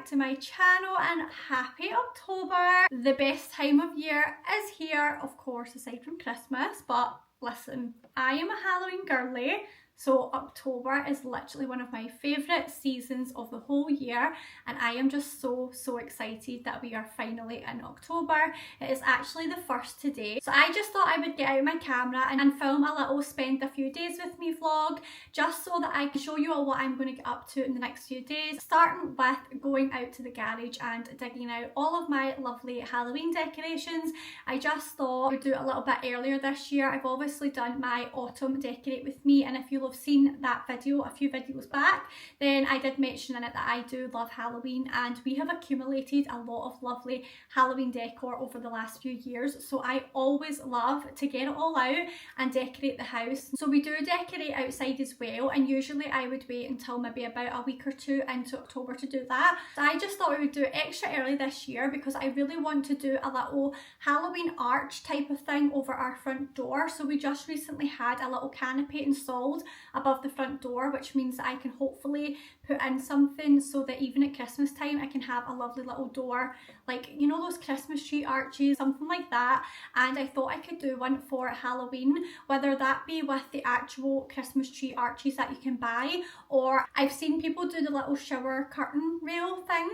To my channel and happy October. The best time of year is here, of course, aside from Christmas, but listen, I am a Halloween girly, so October is literally one of my favourite seasons of the whole year, and I am just so excited that we are finally in October. It is actually the 1st today, so I just thought I would get out my camera and film a little spend a few days with me vlog, just so that I can show you all what I'm going to get up to in the next few days, starting with going out to the garage and digging out all of my lovely Halloween decorations. I just thought I would do it a little bit earlier this year. I've obviously done my autumn decorate with me, and if you'll have seen that video a few videos back, then I did mention in it that I do love Halloween, and we have accumulated a lot of lovely Halloween decor over the last few years, so I always love to get it all out and decorate the house. So we do decorate outside as well, and usually I would wait until maybe about a week or two into October to do that. So I just thought we would do it extra early this year because I really want to do a little Halloween arch type of thing over our front door. So we just recently had a little canopy installed above the front door, which means that I can hopefully put in something so that even at Christmas time I can have a lovely little door, like, you know, those Christmas tree arches, something like that. And I thought I could do one for Halloween, whether that be with the actual Christmas tree arches that you can buy, or I've seen people do the little shower curtain rail thing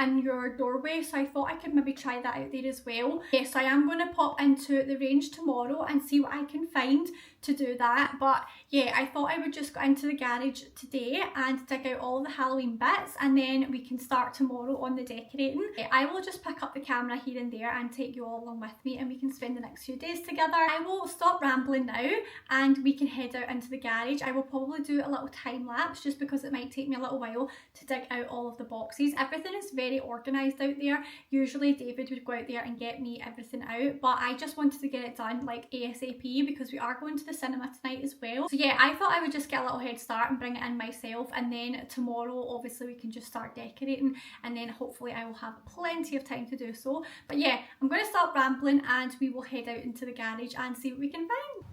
in your doorway, so I thought I could maybe try that out there as well. Yes, I am going to pop into the range tomorrow and see what I can find to do that. But yeah, I thought I would just go into the garage today and dig out all the Halloween bits, and then we can start tomorrow on the decorating. I will just pick up the camera here and there and take you all along with me, and we can spend the next few days together. I will stop rambling now and we can head out into the garage. I will probably do a little time lapse just because it might take me a little while to dig out all of the boxes. Everything is very organised out there. Usually David would go out there and get me everything out, but I just wanted to get it done like ASAP because we are going to the cinema tonight as well. So yeah, I thought I would just get a little head start and bring it in myself, and then tomorrow obviously we can just start decorating, and then hopefully I will have plenty of time to do so. But yeah, I'm going to stop rambling and we will head out into the garage and see what we can find.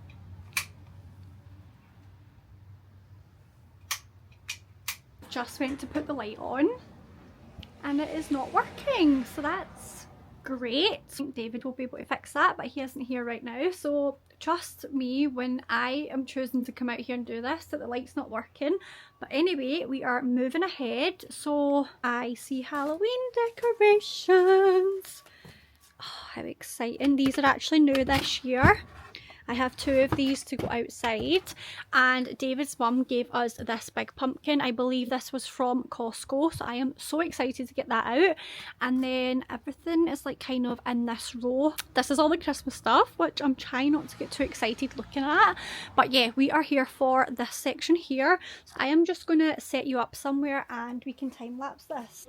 Just went to put the light on and it is not working, so that's great. David will be able to fix that, but he isn't here right now, so trust me when I am choosing to come out here and do this that the light's not working. But anyway, we are moving ahead. So I see Halloween decorations. Oh, how exciting. These are actually new this year. I have 2 of these to go outside, and David's mum gave us this big pumpkin. I believe this was from Costco, so I am so excited to get that out. And then everything is like kind of in this row. This is all the Christmas stuff, which I'm trying not to get too excited looking at. But yeah, we are here for this section here. So I am just going to set you up somewhere and we can time lapse this.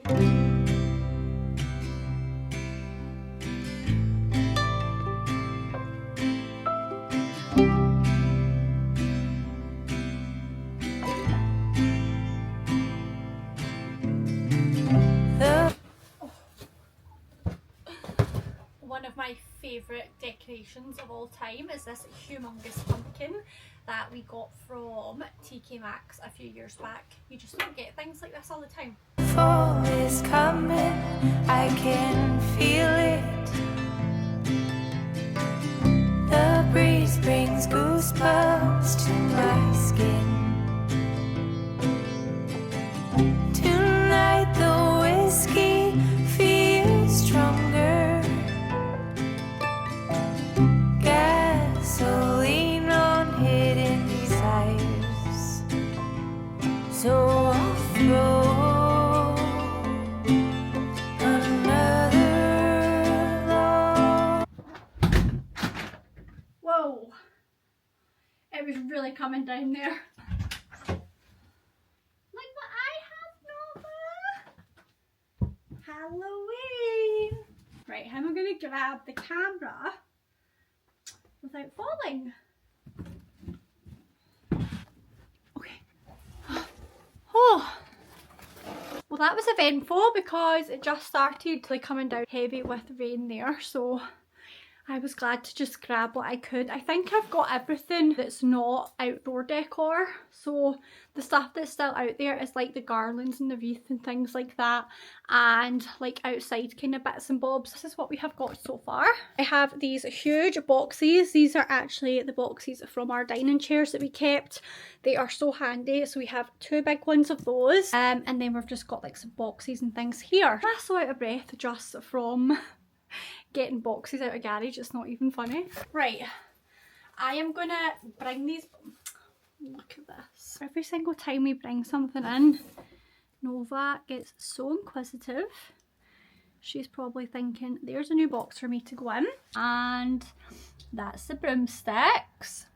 One of my favourite decorations of all time is this humongous pumpkin that we got from TK Maxx a few years back. You just don't get things like this all the time. Fall is coming, I can feel it. The breeze brings goosebumps to my skin. Tonight the whiskey feels stronger. Gasoline on hidden desires. So I'll throw another love. Whoa! It was really coming down there. Like what I have, Nova! Halloween! Right, how am I going to grab the camera without falling? Okay. Oh! Well, that was eventful because it just started like coming down heavy with rain there, so I was glad to just grab what I could. I think I've got everything that's not outdoor decor. So the stuff that's still out there is like the garlands and the wreath and things like that, and like outside kind of bits and bobs. This is what we have got so far. I have these huge boxes. These are actually the boxes from our dining chairs that we kept. They are so handy. So we have 2 big ones of those, and then we've just got like some boxes and things here. I'm so out of breath just from getting boxes out of garage, it's not even funny. Right, I am gonna bring these. Look at this. Every single time we bring something in, Nova gets so inquisitive. She's probably thinking, there's a new box for me to go in. And that's the broomsticks.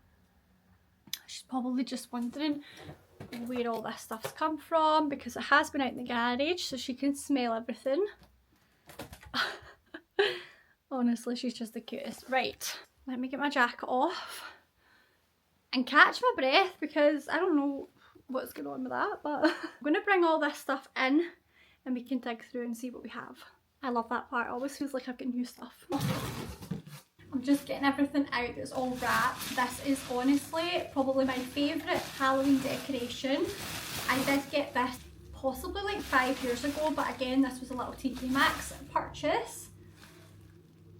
She's probably just wondering where all this stuff's come from, because it has been out in the garage so she can smell everything. Honestly, she's just the cutest. Right, let me get my jacket off and catch my breath, because I don't know what's going on with that, but I'm going to bring all this stuff in and we can dig through and see what we have. I love that part. It always feels like I've got new stuff. I'm just getting everything out that's all wrapped. This is honestly probably my favourite Halloween decoration. I did get this possibly like 5 years ago, but again, this was a little TK Maxx purchase.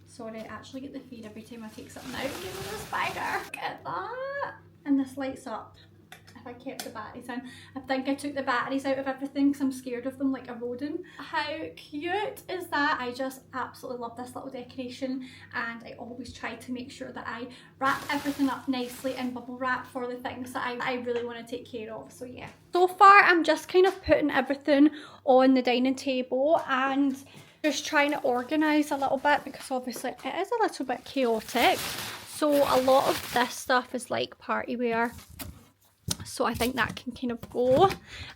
Sorry, I actually get the feed every time I take something out. Give me the spider. Look at that. And this lights up if I kept the batteries in. I think I took the batteries out of everything because I'm scared of them like eroding. How cute is that? I just absolutely love this little decoration, and I always try to make sure that I wrap everything up nicely in bubble wrap for the things that I really want to take care of. So yeah. So far I'm just kind of putting everything on the dining table and just trying to organise a little bit, because obviously it is a little bit chaotic. So a lot of this stuff is like party wear, so I think that can kind of go.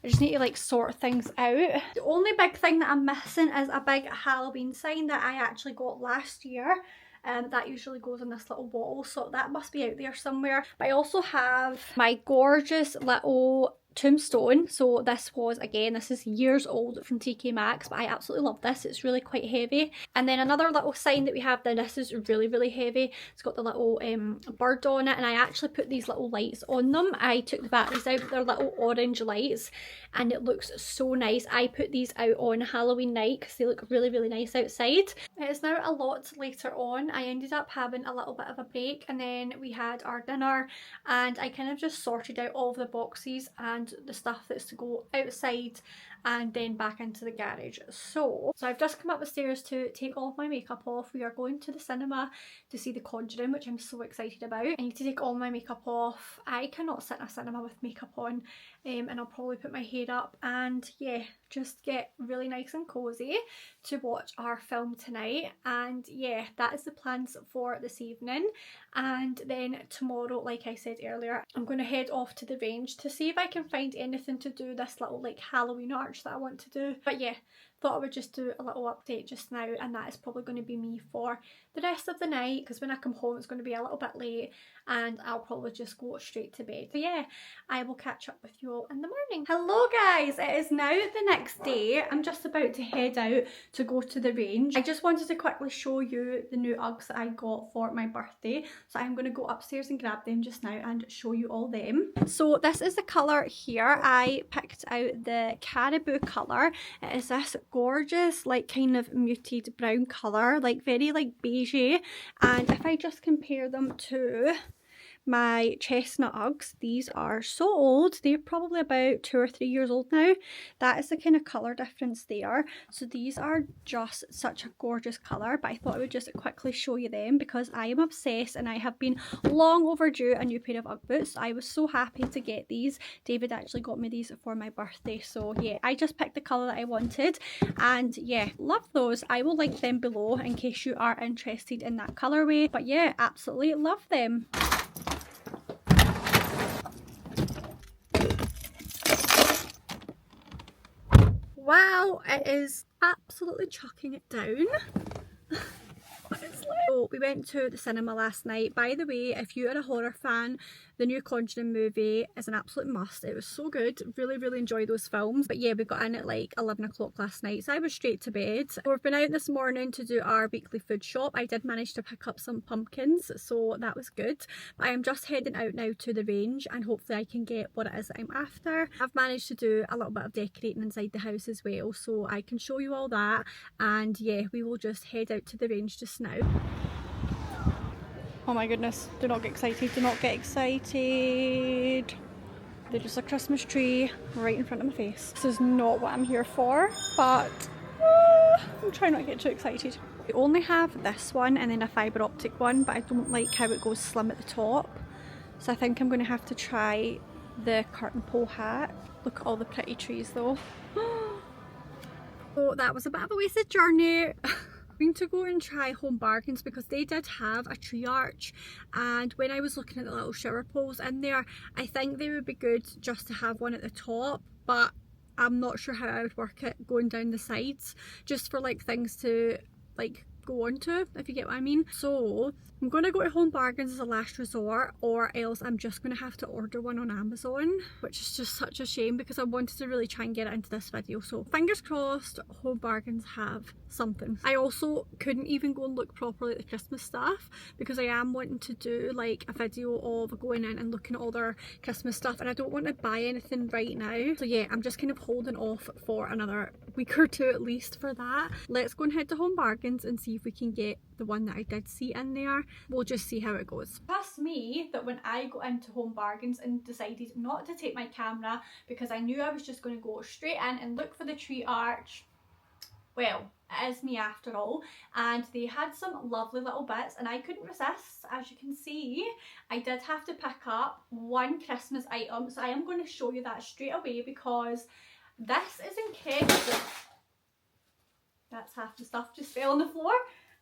I just need to like sort things out. The only big thing that I'm missing is a big Halloween sign that I actually got last year. That usually goes on this little wall, so that must be out there somewhere. But I also have my gorgeous little tombstone. So this was, again, this is years old from TK Maxx, but I absolutely love this. It's really quite heavy. And then another little sign that we have, then this is really heavy. It's got the little bird on it, and I actually put these little lights on them. I took the batteries out, but they're little orange lights, and it looks so nice. I put these out on Halloween night because they look really nice outside. It is now a lot later on. I ended up having a little bit of a break, and then we had our dinner, and I kind of just sorted out all of the boxes and the stuff that's to go outside and then back into the garage. So I've just come up the stairs to take all of my makeup off. We are going to the cinema to see The Conjuring, which I'm so excited about. I need to take all my makeup off. I cannot sit in a cinema with makeup on, and I'll probably put my hair up and yeah, just get really nice and cozy to watch our film tonight. And yeah, that is the plans for this evening. And then tomorrow, like I said earlier, I'm going to head off to the range to see if I can find anything to do this little like Halloween arch that I want to do. But yeah, thought I would just do a little update just now, and that is probably going to be me for the rest of the night, because when I come home it's going to be a little bit late and I'll probably just go straight to bed. So yeah, I will catch up with you all in the morning. Hello guys, it is now the next day. I'm just about to head out to go to the range. I just wanted to quickly show you the new Uggs that I got for my birthday, so I'm going to go upstairs and grab them just now and show you all them. So this is the colour here. I picked out the caribou colour. It is this gorgeous like kind of muted brown colour, like very like beigey. And if I just compare them to my chestnut Uggs, these are so old. They're probably about 2 or 3 years old now. That is the kind of colour difference there. So these are just such a gorgeous colour, but I thought I would just quickly show you them because I am obsessed and I have been long overdue a new pair of Ugg boots. I was so happy to get these. David actually got me these for my birthday, so yeah, I just picked the colour that I wanted, and yeah, love those. I will link them below in case you are interested in that colourway, but yeah, absolutely love them. Wow, it is absolutely chucking it down. Honestly. So we went to the cinema last night. By the way, if you are a horror fan, the new Conjuring movie is an absolute must. It was so good. Really enjoyed those films. But yeah, we got in at like 11 o'clock last night, so I was straight to bed. We've been out this morning to do our weekly food shop. I did manage to pick up some pumpkins, so that was good. But I am just heading out now to the range and hopefully I can get what it is that I'm after. I've managed to do a little bit of decorating inside the house as well, so I can show you all that. And yeah, we will just head out to the range just now. Oh my goodness, do not get excited, do not get excited. There's just a Christmas tree right in front of my face. This is not what I'm here for, but I'm trying not to get too excited. We only have this one and then a fibre optic one, but I don't like how it goes slim at the top. So I think I'm going to have to try the curtain pole hat. Look at all the pretty trees though. So that was a bit of a wasted journey. Going to go and try Home Bargains because they did have a tree arch, and when I was looking at the little shower poles in there, I think they would be good just to have one at the top, but I'm not sure how I would work it going down the sides, just for like things to like go onto, if you get what I mean. So I'm going to go to Home Bargains as a last resort, or else I'm just going to have to order one on Amazon, which is just such a shame because I wanted to really try and get it into this video. So fingers crossed Home Bargains have something. I also couldn't even go and look properly at the Christmas stuff because I am wanting to do like a video of going in and looking at all their Christmas stuff, and I don't want to buy anything right now. So yeah, I'm just kind of holding off for another week or two at least for that. Let's go and head to Home Bargains and see if we can get the one that I did see in there. We'll just see how it goes. Trust me that when I got into Home Bargains and decided not to take my camera because I knew I was just going to go straight in and look for the tree arch, well, it is me after all, and they had some lovely little bits and I couldn't resist. As you can see, I did have to pick up one Christmas item, so I am going to show you that straight away because this is incredible. That's half the stuff just fell on the floor.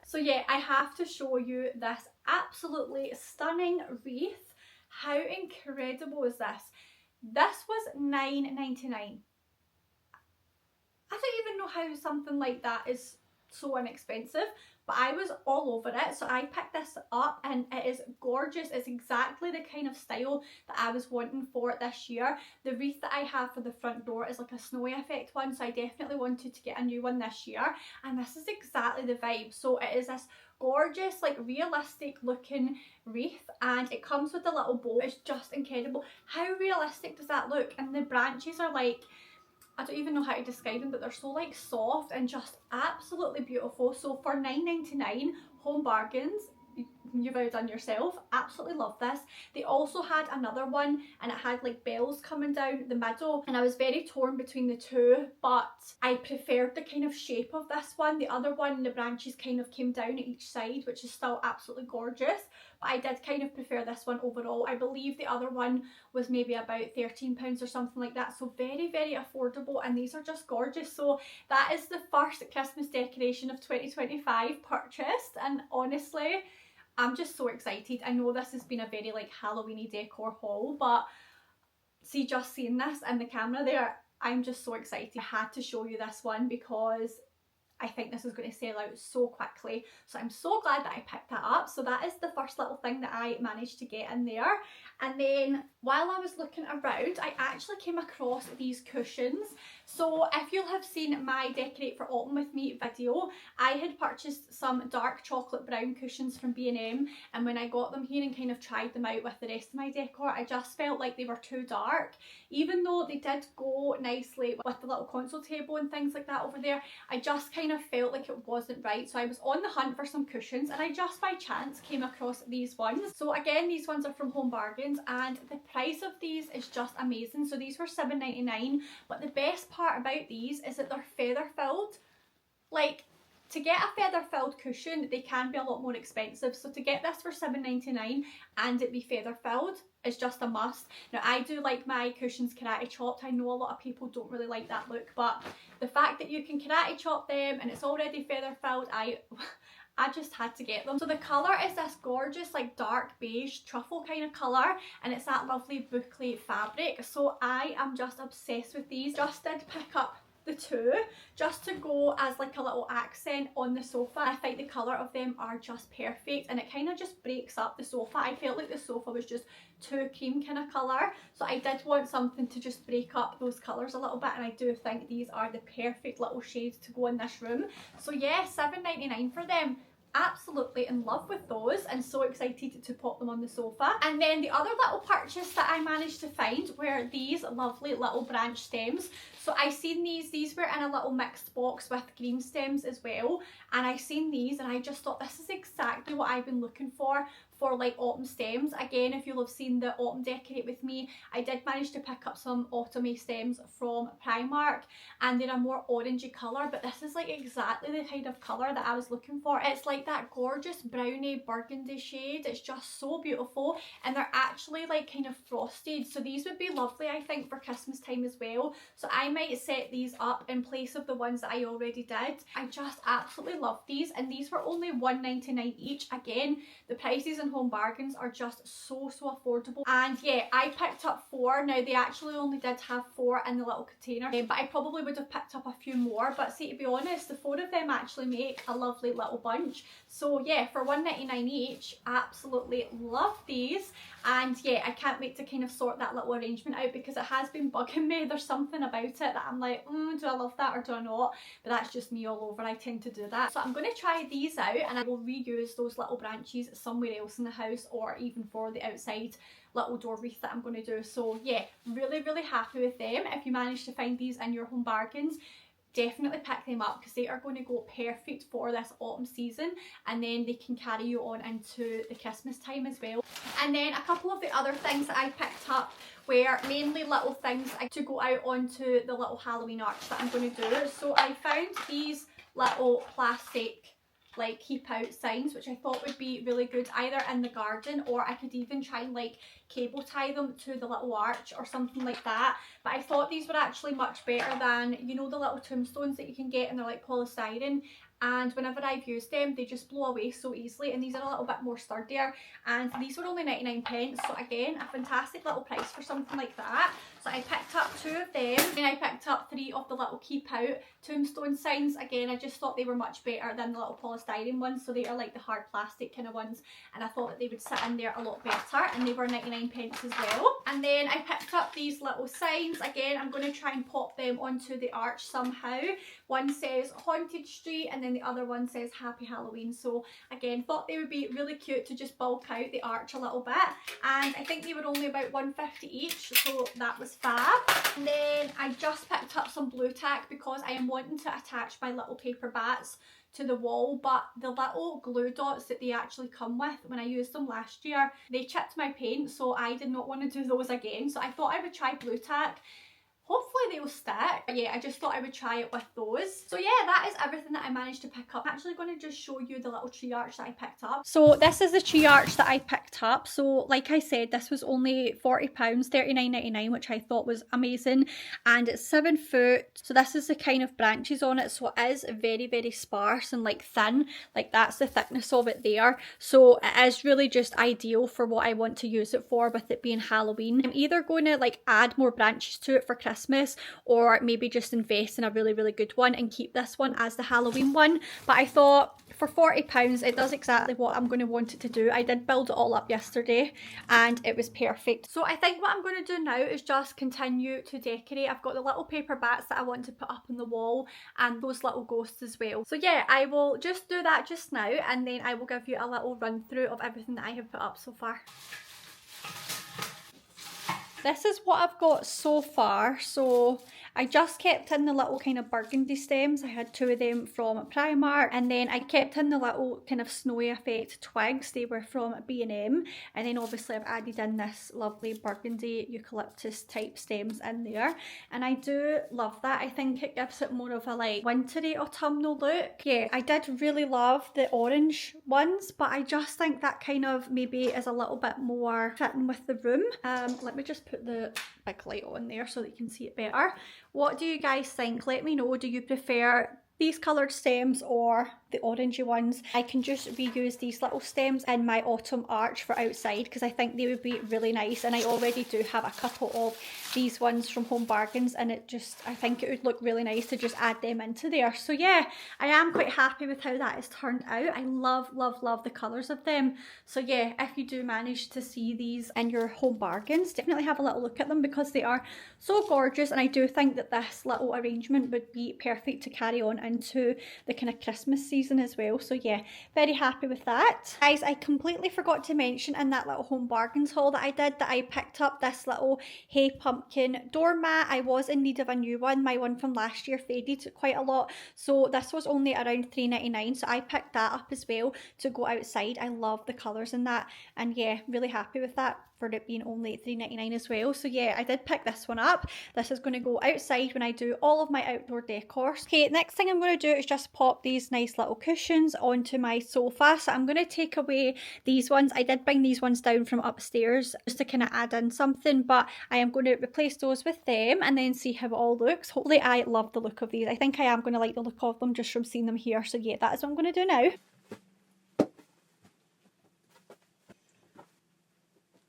So yeah, I have to show you this absolutely stunning wreath. How incredible is this? This was $9.99. I don't even know how something like that is so inexpensive, but I was all over it, so I picked this up and it is gorgeous. It's exactly the kind of style that I was wanting for it this year. The wreath that I have for the front door is like a snowy effect one, so I definitely wanted to get a new one this year, and this is exactly the vibe. So it is this gorgeous, like realistic looking wreath, and it comes with a little bow. It's just incredible. How realistic does that look? And the branches are like, I don't even know how to describe them, but they're so like soft and just absolutely beautiful. So for $9.99, Home Bargains, you've outdone yourself. Absolutely love this. They also had another one and it had like bells coming down the middle, and I was very torn between the two, but I preferred the kind of shape of this one. The other one, the branches kind of came down at each side, which is still absolutely gorgeous, but I did kind of prefer this one overall. I believe the other one was maybe about £13 or something like that, so very affordable, and these are just gorgeous. So that is the first Christmas decoration of 2025 purchased, and honestly I'm just so excited. I know this has been a very like Halloweeny decor haul, but see, just seeing this in the camera there, I'm just so excited. I had to show you this one because I think this is going to sell out so quickly, so I'm so glad that I picked that up. So that is the first little thing that I managed to get in there. And then while I was looking around, I actually came across these cushions. So if you'll have seen my Decorate for Autumn with Me video, I had purchased some dark chocolate brown cushions from B&M, and when I got them here and kind of tried them out with the rest of my decor, I just felt like they were too dark. Even though they did go nicely with the little console table and things like that over there, I just kind of felt like it wasn't right. So I was on the hunt for some cushions and I just by chance came across these ones. So again, these ones are from Home Bargains and the price of these is just amazing. So these were $7.99, but the best part about these is that they're feather filled. Like, to get a feather filled cushion, they can be a lot more expensive, so to get this for $7.99 and it be feather filled is just a must. Now I do like my cushions karate chopped. I know a lot of people don't really like that look, but the fact that you can karate chop them and it's already feather filled, I just had to get them. So the colour is this gorgeous like dark beige truffle kind of colour, and it's that lovely boucle fabric. So I am just obsessed with these. Just did pick up the two just to go as like a little accent on the sofa. I think the colour of them are just perfect, and it kind of just breaks up the sofa. I felt like the sofa was just too cream kind of colour, so I did want something to just break up those colours a little bit, and I do think these are the perfect little shades to go in this room. So yeah, $7.99 for them. Absolutely in love with those and so excited to pop them on the sofa. And then the other little purchase that I managed to find were these lovely little branch stems. So I seen these were in a little mixed box with green stems as well, and I seen these and I just thought this is exactly what I've been looking for like autumn stems. Again, if you'll have seen the autumn decorate with me, I did manage to pick up some autumny stems from Primark, and they're a more orangey colour, but this is like exactly the kind of colour that I was looking for. It's like that gorgeous brownie burgundy shade. It's just so beautiful, and they're actually like kind of frosted, so these would be lovely I think for Christmas time as well. So I might set these up in place of the ones that I already did. I just absolutely love these, and these were only $1.99 each. Again, the prices in Home Bargains are just so affordable. And yeah, I picked up 4. Now they actually only did have 4 in the little container, but I probably would have picked up a few more, but see, to be honest, the 4 of them actually make a lovely little bunch. So yeah, for $1.99 each, absolutely love these. And yeah, I can't wait to kind of sort that little arrangement out, because it has been bugging me. There's something about it that I'm like, do I love that or do I not? But that's just me all over. I tend to do that. So I'm going to try these out, and I will reuse those little branches somewhere else in the house, or even for the outside little door wreath that I'm going to do. So yeah, really happy with them. If you manage to find these in your Home Bargains, definitely pick them up, because they are going to go perfect for this autumn season, and then they can carry you on into the Christmas time as well. And then a couple of the other things that I picked up were mainly little things to go out onto the little Halloween arch that I'm going to do. So I found these little plastic like keep out signs, which I thought would be really good either in the garden, or I could even try and like cable tie them to the little arch or something like that. But I thought these were actually much better than, you know, the little tombstones that you can get, and they're like polystyrene, and whenever I've used them they just blow away so easily, and these are a little bit more sturdier, and these were only 99p. So again, a fantastic little price for something like that. So I picked up 2 of them, and I picked up 3 of the little keep out tombstone signs. Again, I just thought they were much better than the little polystyrene ones, so they are like the hard plastic kind of ones, and I thought that they would sit in there a lot better, and they were 99p as well. And then I picked up these little signs. Again, I'm going to try and pop them onto the arch somehow. One says Haunted Street, and then the other one says Happy Halloween. So again, thought they would be really cute to just bulk out the arch a little bit, and I think they were only about $1.50 each, so that was fab. And then I just picked up some blue tack, because I am wanting to attach my little paper bats to the wall, but the little glue dots that they actually come with, when I used them last year, they chipped my paint, so I did not want to do those again. So I thought I would try blue tack. Hopefully they'll stick. But yeah, I just thought I would try it with those. So yeah, that is everything that I managed to pick up. I'm actually going to just show you the little tree arch that I picked up. So this is the tree arch that I picked up. So like I said, this was only £40, $39.99, which I thought was amazing. And it's 7 foot. So this is the kind of branches on it. So it is very sparse and like thin. Like that's the thickness of it there. So it is really just ideal for what I want to use it for, with it being Halloween. I'm either going to like add more branches to it for Christmas, or maybe just invest in a really good one and keep this one as the Halloween one. But I thought for £40 it does exactly what I'm going to want it to do. I did build it all up yesterday and it was perfect. So I think what I'm going to do now is just continue to decorate. I've got the little paper bats that I want to put up on the wall, and those little ghosts as well. So yeah, I will just do that just now, and then I will give you a little run through of everything that I have put up so far. This is what I've got so far. So I just kept in the little kind of burgundy stems. I had 2 of them from Primark, and then I kept in the little kind of snowy effect twigs. They were from B&M, and then obviously I've added in this lovely burgundy eucalyptus type stems in there, and I do love that. I think it gives it more of a like wintry autumnal look. Yeah, I did really love the orange ones, but I just think that kind of maybe is a little bit more fitting with the room. Let me just put the big light on there so that you can see it better. What do you guys think? Let me know. Do you prefer these coloured stems or the orangey ones, I can just reuse these little stems in my autumn arch for outside because I think they would be really nice, and I already do have a couple of these ones from Home Bargains, and I think it would look really nice to just add them into there. So yeah, I am quite happy with how that has turned out. I love the colours of them. So yeah, if you do manage to see these in your Home Bargains, definitely have a little look at them because they are so gorgeous, and I do think that this little arrangement would be perfect to carry on into the kind of Christmas season as well. So yeah, very happy with that. Guys, I completely forgot to mention in that little Home Bargains haul that I did that I picked up this little Hey Pumpkin doormat. I was in need of a new one. My one from last year faded quite a lot, so this was only around £3.99, so I picked that up as well to go outside. I love the colours in that, and yeah, really happy with that for it being only £3.99 as well. So yeah, I did pick this one up. This is going to go outside when I do all of my outdoor decor. Okay, next thing I'm going to do is just pop these nice little cushions onto my sofa. So I'm going to take away these ones. I did bring these ones down from upstairs just to kind of add in something, but I am going to replace those with them and then see how it all looks. Hopefully I love the look of these. I think I am going to like the look of them just from seeing them here. So yeah, that is what I'm going to do now.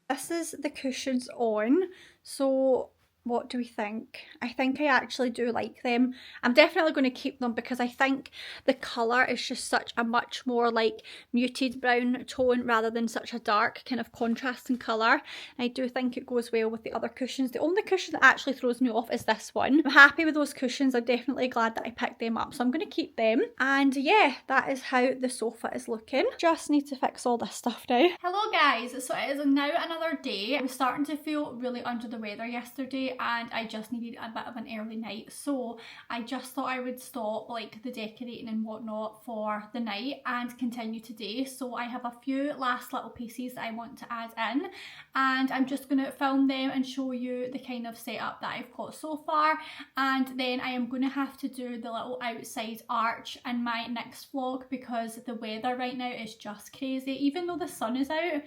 This is the cushions on, so what do we think? I think I actually do like them. I'm definitely going to keep them because I think the colour is just such a much more like muted brown tone rather than such a dark kind of contrasting colour. I do think it goes well with the other cushions. The only cushion that actually throws me off is this one. I'm happy with those cushions. I'm definitely glad that I picked them up, so I'm going to keep them. And yeah, that is how the sofa is looking. Just need to fix all this stuff now. Hello guys, so it is now another day. I was starting to feel really under the weather yesterday and I just needed a bit of an early night, so I just thought I would stop like the decorating and whatnot for the night and continue today. So I have a few last little pieces that I want to add in, and I'm just going to film them and show you the kind of setup that I've got so far, and then I am going to have to do the little outside arch in my next vlog because the weather right now is just crazy. Even though the sun is out,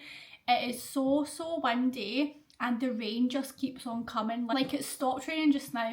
it is so windy and the rain just keeps on coming. Like it stopped raining just now,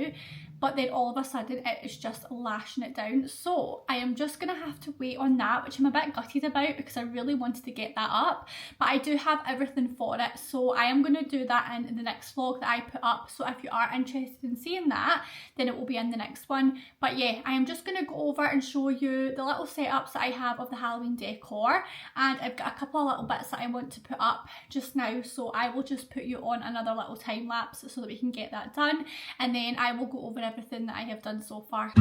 but then all of a sudden it is just lashing it down. So I am just gonna have to wait on that, which I'm a bit gutted about because I really wanted to get that up, but I do have everything for it, so I am gonna do that in the next vlog that I put up. So if you are interested in seeing that, then it will be in the next one. But yeah, I am just gonna go over and show you the little setups that I have of the Halloween decor, and I've got a couple of little bits that I want to put up just now, so I will just put you on another little time lapse so that we can get that done, and then I will go over everything that I have done so far.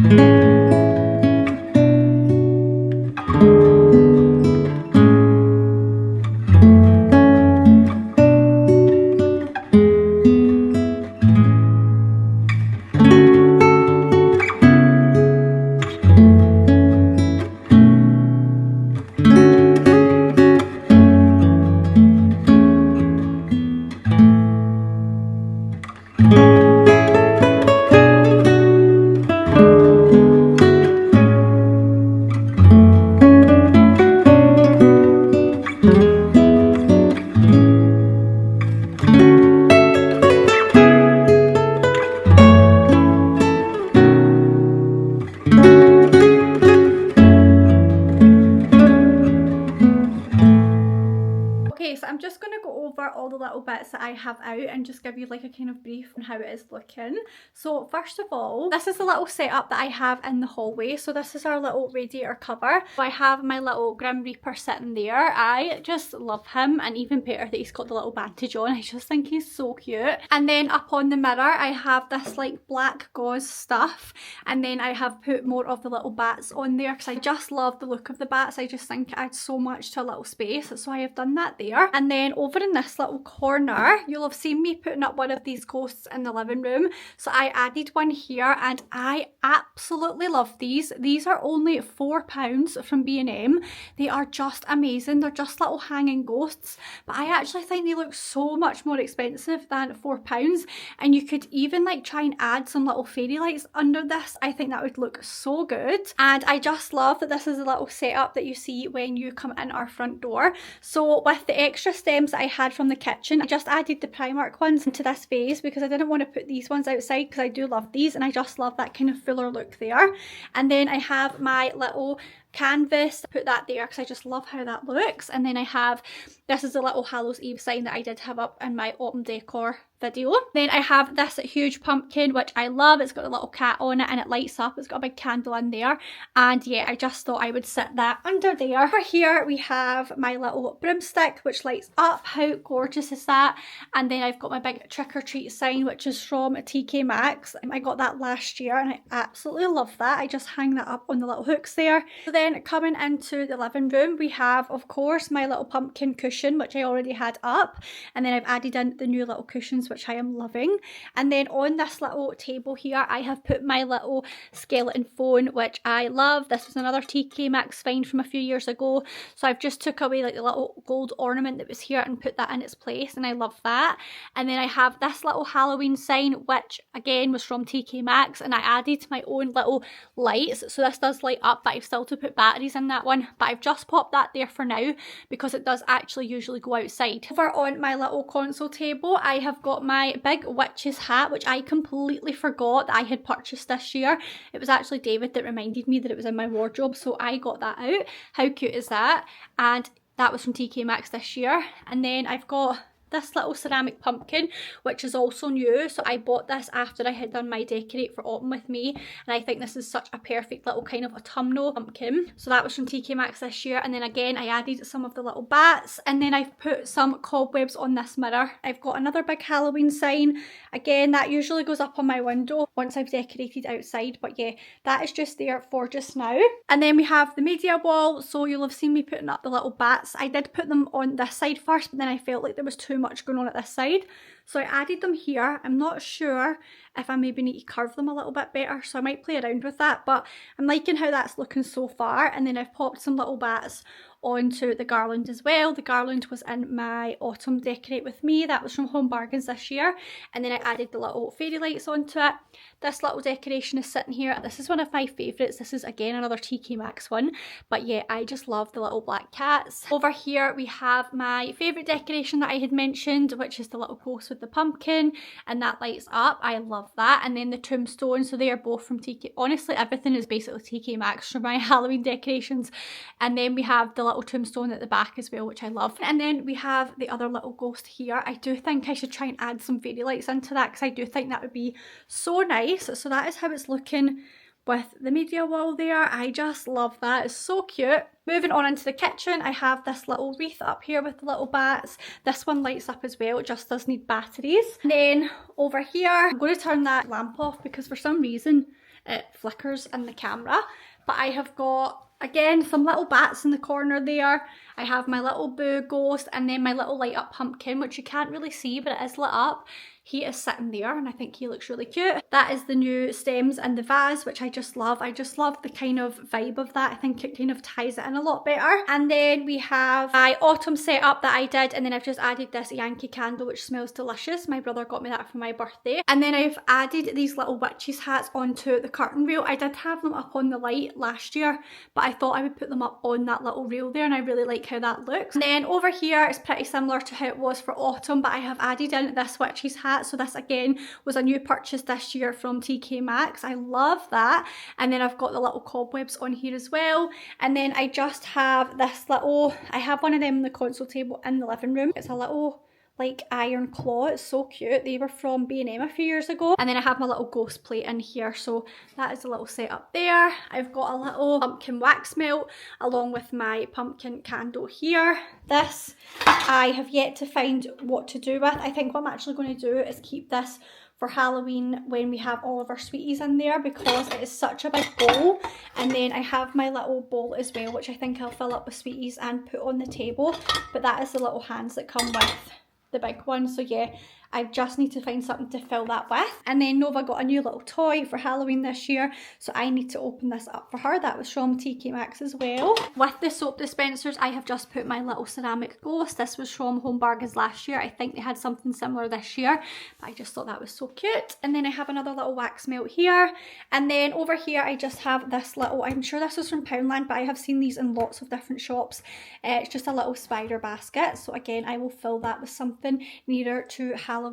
So I'm just going to go over all the little bits that I have out and just give you like a kind of brief on how it is looking. So first of all, this is the little setup that I have in the hallway. So this is our little radiator cover. So I have my little Grim Reaper sitting there. I just love him, and even better that he's got the little bandage on. I just think he's so cute. And then up on the mirror I have this like black gauze stuff, and then I have put more of the little bats on there because I just love the look of the bats. I just think it adds so much to a little space, so I have done that there. And then over in this little corner, you'll have seen me putting up one of these ghosts in the living room. So I added one here and I absolutely love these. These are only £4 from B&M. They are just amazing. They're just little hanging ghosts, but I actually think they look so much more expensive than £4. And you could even like try and add some little fairy lights under this. I think that would look so good. And I just love that this is a little setup that you see when you come in our front door. So with the extra stems that I had from from the kitchen. I just added the Primark ones into this vase because I didn't want to put these ones outside because I do love these and I just love that kind of fuller look there. And then I have my little canvas, put that there because I just love how that looks. And then I have, this is a little Hallows Eve sign that I did have up in my autumn decor video. Then I have this huge pumpkin which I love. It's got a little cat on it and it lights up. It's got a big candle in there, and yeah, I just thought I would sit that under there. Over here we have my little broomstick which lights up. How gorgeous is that? And then I've got my big trick or treat sign which is from TK Maxx. I got that last year and I absolutely love that. I just hang that up on the little hooks there. So then coming into the living room, we have of course my little pumpkin cushion which I already had up, and then I've added in the new little cushions which I am loving. And then on this little table here I have put my little skeleton phone which I love. This was another TK Maxx find from a few years ago, so I've just took away like the little gold ornament that was here and put that in its place, and I love that. And then I have this little Halloween sign which again was from TK Maxx, and I added my own little lights, so this does light up, but I've still to put batteries in that one, but I've just popped that there for now because it does actually usually go outside. Over on my little console table I have got my big witch's hat which I completely forgot that I had purchased this year. It was actually David that reminded me that it was in my wardrobe, so I got that out. How cute is that? And that was from TK Maxx this year. And then I've got this little ceramic pumpkin which is also new, so I bought this after I had done my decorate for autumn with me, and I think this is such a perfect little kind of autumnal pumpkin. So that was from TK Maxx this year. And then again I added some of the little bats, and then I've put some cobwebs on this mirror. I've got another big Halloween sign. Again, that usually goes up on my window once I've decorated outside, but yeah, that is just there for just now. And then we have the media wall, so you'll have seen me putting up the little bats. I did put them on this side first, but then I felt like there was too much going on at this side, so I added them here. I'm not sure if I maybe need to curve them a little bit better, so I might play around with that, but I'm liking how that's looking so far. And then I've popped some little bats onto the garland as well. The garland was in my autumn decorate with me, that was from Home Bargains this year, and then I added the little fairy lights onto it. This little decoration is sitting here. This is one of my favourites. This is again another TK Maxx one, but yeah, I just love the little black cats. Over here we have my favourite decoration that I had mentioned, which is the little ghost with the pumpkin, and that lights up. I love that. And then the tombstone, so they are both from TK. Honestly, everything is basically TK Maxx for my Halloween decorations. And then we have the little tombstone at the back as well, which I love. And then we have the other little ghost here. I do think I should try and add some fairy lights into that because I do think that would be so nice. So that is how it's looking with the media wall there. I just love that. It's so cute. Moving on into the kitchen, I have this little wreath up here with the little bats. This one lights up as well. It just does need batteries. And then over here, I'm going to turn that lamp off because for some reason it flickers in the camera. But I have got, again, some little bats in the corner there. I have my little boo ghost, and then my little light up pumpkin, which you can't really see, but it is lit up. He is sitting there and I think he looks really cute. That is the new stems in the vase, which I just love. I just love the kind of vibe of that. I think it kind of ties it in a lot better. And then we have my autumn setup that I did, and then I've just added this Yankee candle which smells delicious. My brother got me that for my birthday. And then I've added these little witches hats onto the curtain rail. I did have them up on the light last year, but I thought I would put them up on that little rail there, and I really like how that looks. And then over here it's pretty similar to how it was for autumn, but I have added in this witch's hat. So this again was a new purchase this year from TK Maxx. I love that. And then I've got the little cobwebs on here as well. And then I just have this little, I have one of them on the console table in the living room. It's a little like iron claw. It's so cute. They were from B&M a few years ago. And then I have my little ghost plate in here, so that is a little setup there. I've got a little pumpkin wax melt along with my pumpkin candle here. This I have yet to find what to do with. I think what I'm actually going to do is keep this for Halloween when we have all of our sweeties in there, because it is such a big bowl. And then I have my little bowl as well, which I think I'll fill up with sweeties and put on the table. But that is the little hands that come with the big one. So yeah, I just need to find something to fill that with. And then Nova got a new little toy for Halloween this year, so I need to open this up for her. That was from TK Maxx as well. With the soap dispensers, I have just put my little ceramic ghost. This was from Home Bargains last year. I think they had something similar this year, but I just thought that was so cute. And then I have another little wax melt here. And then over here, I just have this little, I'm sure this was from Poundland, but I have seen these in lots of different shops. It's just a little spider basket. So again, I will fill that with something nearer to Halloween.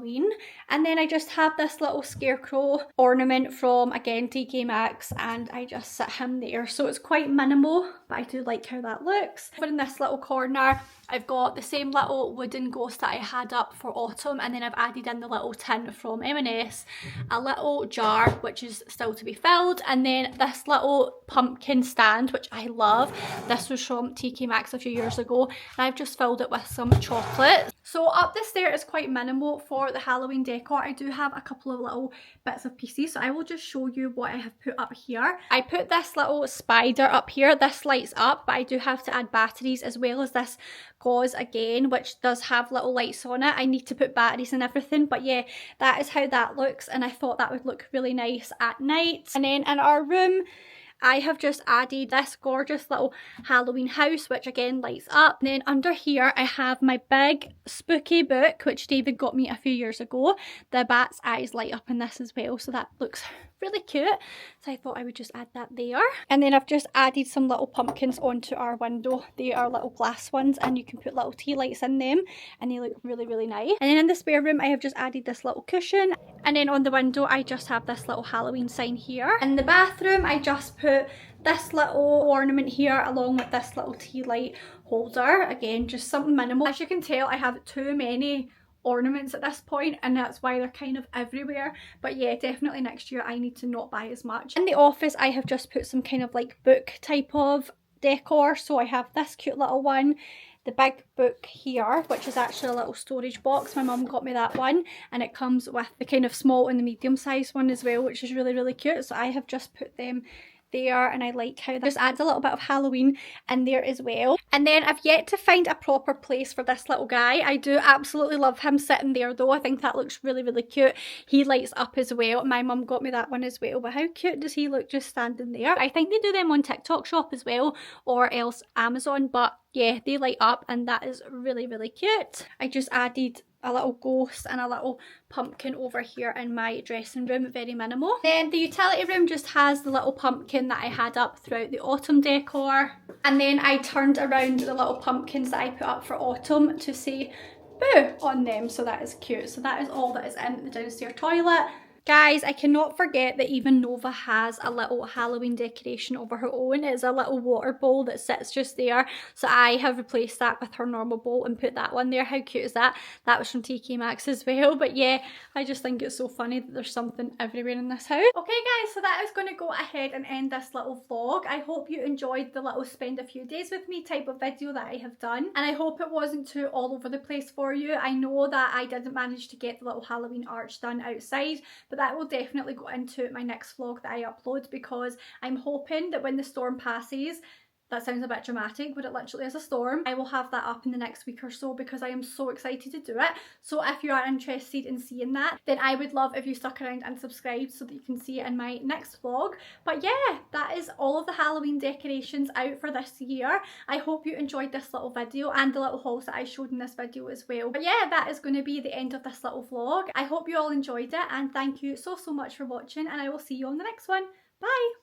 And then I just have this little scarecrow ornament from, again, TK Maxx, and I just sit him there. So it's quite minimal, but I do like how that looks. But in this little corner, I've got the same little wooden ghost that I had up for autumn, and then I've added in the little tin from M&S, a little jar which is still to be filled, and then this little pumpkin stand which I love. This was from TK Maxx a few years ago, and I've just filled it with some chocolate. So up the stair is quite minimal for the Halloween decor. I do have a couple of little bits of pieces, so I will just show you what I have put up here. I put this little spider up here. This lights up, but I do have to add batteries, as well as this gauze again, which does have little lights on it. I need to put batteries and everything, but yeah, that is how that looks, and I thought that would look really nice at night. And then in our room, I have just added this gorgeous little Halloween house, which again lights up. And then under here, I have my big spooky book, which David got me a few years ago. The bat's eyes light up in this as well, so that looks really cute. So I thought I would just add that there. And then I've just added some little pumpkins onto our window. They are little glass ones, and you can put little tea lights in them, and they look really, really nice. And then in the spare room, I have just added this little cushion. And then on the window, I just have this little Halloween sign here. In the bathroom, I just put this little ornament here along with this little tea light holder. Again, just something minimal. As you can tell, I have too many ornaments at this point, and that's why they're kind of everywhere. But yeah, definitely next year I need to not buy as much. In the office, I have just put some kind of like book type of decor. So I have this cute little one, the big book here, which is actually a little storage box. My mum got me that one, and it comes with the kind of small and the medium sized one as well, which is really, really cute. So I have just put them there, and I like how this adds a little bit of Halloween in there as well. And then I've yet to find a proper place for this little guy. I do absolutely love him sitting there though. I think that looks really, really cute. He lights up as well. My mum got me that one as well, but how cute does he look just standing there? I think they do them on TikTok shop as well, or else Amazon, but yeah, they light up, and that is really, really cute. I just added a little ghost and a little pumpkin over here in my dressing room, very minimal. Then the utility room just has the little pumpkin that I had up throughout the autumn decor. And then I turned around the little pumpkins that I put up for autumn to say boo on them, so that is cute. So that is all that is in the downstairs toilet. Guys, I cannot forget that even Nova has a little Halloween decoration over her own. It's a little water bowl that sits just there. So I have replaced that with her normal bowl and put that one there. How cute is that? That was from TK Maxx as well. But yeah, I just think it's so funny that there's something everywhere in this house. Okay guys, so that is going to go ahead and end this little vlog. I hope you enjoyed the little spend a few days with me type of video that I have done. And I hope it wasn't too all over the place for you. I know that I didn't manage to get the little Halloween arch done outside, but that will definitely go into my next vlog that I upload, because I'm hoping that when the storm passes, that sounds a bit dramatic, but it literally is a storm, I will have that up in the next week or so, because I am so excited to do it. So if you are interested in seeing that, then I would love if you stuck around and subscribed so that you can see it in my next vlog. But yeah, that is all of the Halloween decorations out for this year. I hope you enjoyed this little video and the little hauls that I showed in this video as well. But yeah, that is going to be the end of this little vlog. I hope you all enjoyed it, and thank you so much for watching, and I will see you on the next one. Bye!